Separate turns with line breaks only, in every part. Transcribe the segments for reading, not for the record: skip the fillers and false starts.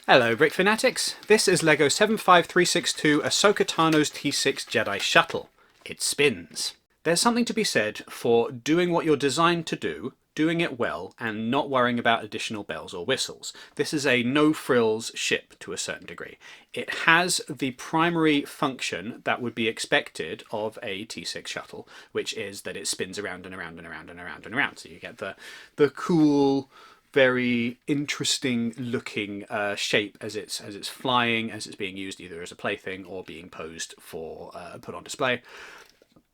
Hello Brick Fanatics, this is LEGO 75362 Ahsoka Tano's T-6 Jedi Shuttle. It spins. There's something to be said for doing what you're designed to do, doing it well, and not worrying about additional bells or whistles. This is a no-frills ship to a certain degree. It has the primary function that would be expected of a T-6 shuttle, which is that it spins around and around and around and around and around. So you get the cool, very interesting looking shape as it's flying, as it's being used either as a plaything or being posed for put on display.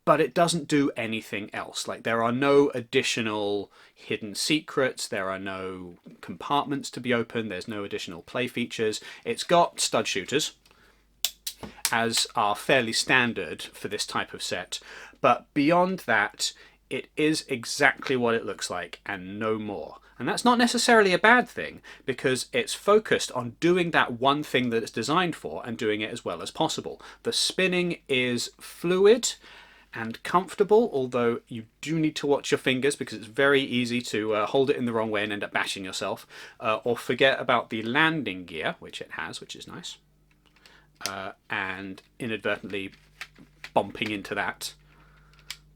But it doesn't do anything else. Like, there are no additional hidden secrets, there are no compartments to be opened, there's no additional play features. It's got stud shooters, as are fairly standard for this type of set, but beyond that it is exactly what it looks like and no more. And that's not necessarily a bad thing, because it's focused on doing that one thing that it's designed for and doing it as well as possible. The spinning is fluid and comfortable, although you do need to watch your fingers because it's very easy to hold it in the wrong way and end up bashing yourself, or forget about the landing gear, which it has, which is nice, and inadvertently bumping into that.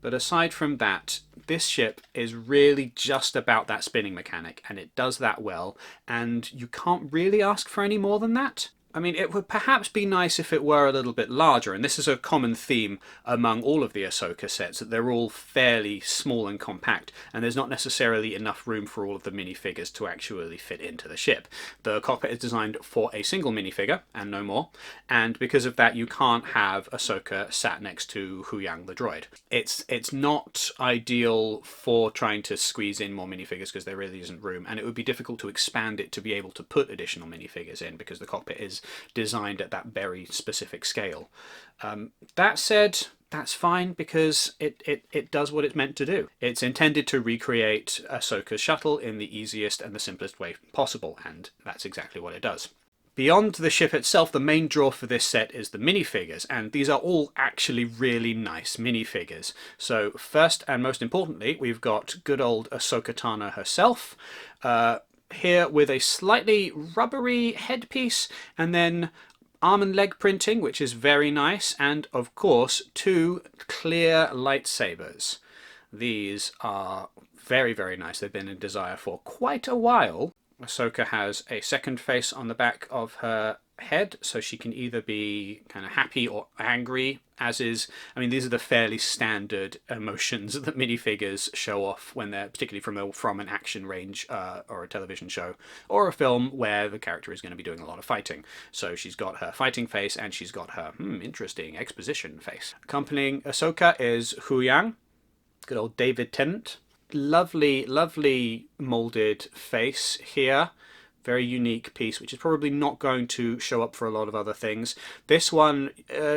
But aside from that, this ship is really just about that spinning mechanic, and it does that well, and you can't really ask for any more than that. I mean, it would perhaps be nice if it were a little bit larger, and this is a common theme among all of the Ahsoka sets, that they're all fairly small and compact, and there's not necessarily enough room for all of the minifigures to actually fit into the ship. The cockpit is designed for a single minifigure, and no more, and because of that you can't have Ahsoka sat next to Huyang the droid. It's not ideal for trying to squeeze in more minifigures because there really isn't room, and it would be difficult to expand it to be able to put additional minifigures in because the cockpit is designed at that very specific scale. That said, that's fine because it does what it's meant to do. It's intended to recreate Ahsoka's shuttle in the easiest and the simplest way possible, and that's exactly what it does. Beyond the ship itself, the main draw for this set is the minifigures, and these are all actually really nice minifigures. So first and most importantly, we've got good old Ahsoka Tano herself, here with a slightly rubbery headpiece, and then arm and leg printing, which is very nice, and of course two clear lightsabers. These are very, very nice. They've been in desire for quite a while. Ahsoka has a second face on the back of her head, so she can either be kind of happy or angry, as is, I mean, these are the fairly standard emotions that minifigures show off when they're, particularly from an action range or a television show or a film where the character is going to be doing a lot of fighting. So she's got her fighting face and she's got her interesting exposition face. Accompanying Ahsoka is Huyang, good old David Tennant. Lovely, lovely moulded face here. Very unique piece, which is probably not going to show up for a lot of other things. This one,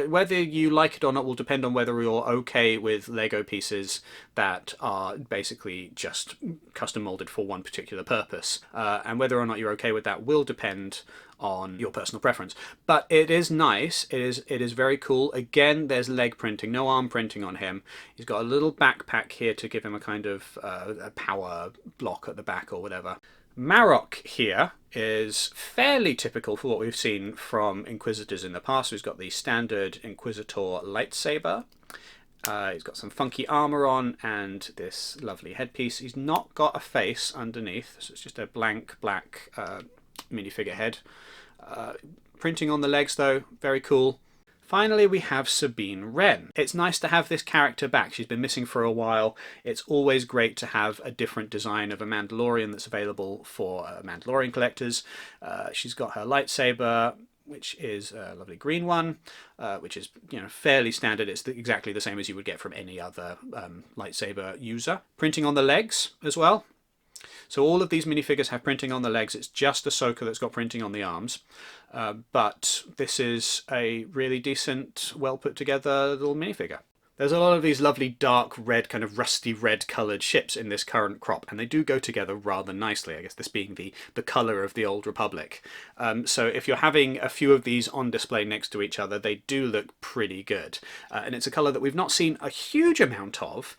whether you like it or not, will depend on whether you're okay with Lego pieces that are basically just custom molded for one particular purpose. And whether or not you're okay with that will depend on your personal preference. But it is nice. It is very cool. Again, there's leg printing, no arm printing on him. He's got a little backpack here to give him a kind of a power block at the back or whatever. Marrok here is fairly typical for what we've seen from Inquisitors in the past. He's got the standard Inquisitor lightsaber. He's got some funky armor on and this lovely headpiece. He's not got a face underneath, so it's just a blank black minifigure head. Printing on the legs though, very cool. Finally, we have Sabine Wren. It's nice to have this character back. She's been missing for a while. It's always great to have a different design of a Mandalorian that's available for Mandalorian collectors. She's got her lightsaber, which is a lovely green one, which is, you know, fairly standard. It's exactly the same as you would get from any other lightsaber user. Printing on the legs as well. So all of these minifigures have printing on the legs. It's just Ahsoka that's got printing on the arms. But this is a really decent, well put together little minifigure. There's a lot of these lovely dark red, kind of rusty red coloured ships in this current crop, and they do go together rather nicely, I guess this being the colour of the Old Republic. So if you're having a few of these on display next to each other, they do look pretty good. And it's a colour that we've not seen a huge amount of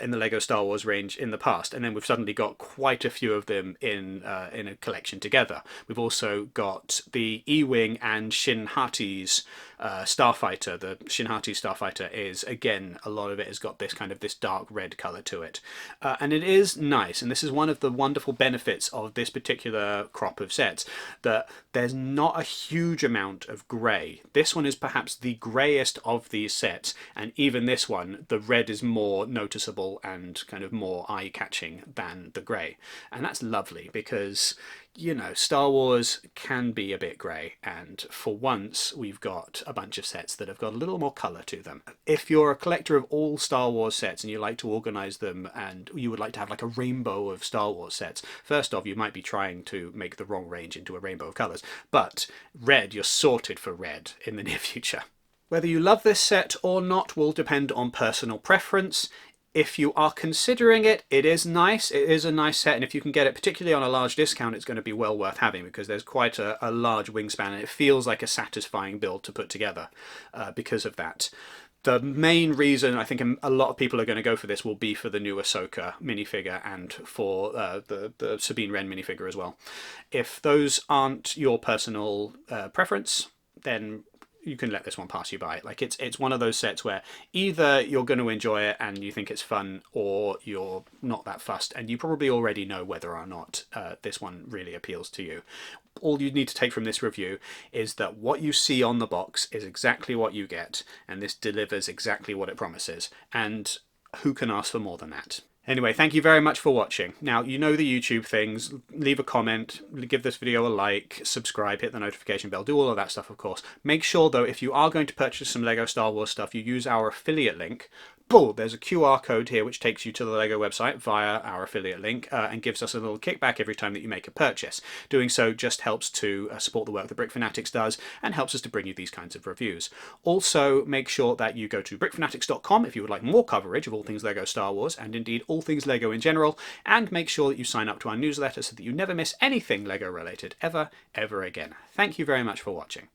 in the LEGO Star Wars range in the past, and then we've suddenly got quite a few of them in a collection together. We've also got the E-Wing and Shin Hati's Starfighter. The Shin Hati Starfighter is, again, a lot of it has got this kind of this dark red colour to it. And it is nice, and this is one of the wonderful benefits of this particular crop of sets, that there's not a huge amount of grey. This one is perhaps the greyest of these sets, and even this one, the red is more noticeable and kind of more eye-catching than the grey. And that's lovely because, you know, Star Wars can be a bit grey, and for once we've got a bunch of sets that have got a little more colour to them. If you're a collector of all Star Wars sets and you like to organise them and you would like to have like a rainbow of Star Wars sets, first off, you might be trying to make the wrong range into a rainbow of colours, but red, you're sorted for red in the near future. Whether you love this set or not will depend on personal preference. If you are considering it, it is nice. It is a nice set, and if you can get it, particularly on a large discount, it's going to be well worth having because there's quite a large wingspan and it feels like a satisfying build to put together because of that. The main reason I think a lot of people are going to go for this will be for the new Ahsoka minifigure and for the Sabine Wren minifigure as well. If those aren't your personal preference, then you can let this one pass you by. Like it's one of those sets where either you're going to enjoy it and you think it's fun, or you're not that fussed and you probably already know whether or not this one really appeals to you. All you need to take from this review is that what you see on the box is exactly what you get, and this delivers exactly what it promises, and who can ask for more than that? Anyway, thank you very much for watching. Now, you know the YouTube things. Leave a comment, give this video a like, subscribe, hit the notification bell, do all of that stuff, of course. Make sure, though, if you are going to purchase some LEGO Star Wars stuff, you use our affiliate link. Boom! There's a QR code here which takes you to the LEGO website via our affiliate link and gives us a little kickback every time that you make a purchase. Doing so just helps to support the work that Brick Fanatics does and helps us to bring you these kinds of reviews. Also, make sure that you go to brickfanatics.com if you would like more coverage of all things LEGO Star Wars and indeed all things LEGO in general, and make sure that you sign up to our newsletter so that you never miss anything LEGO related ever again. Thank you very much for watching.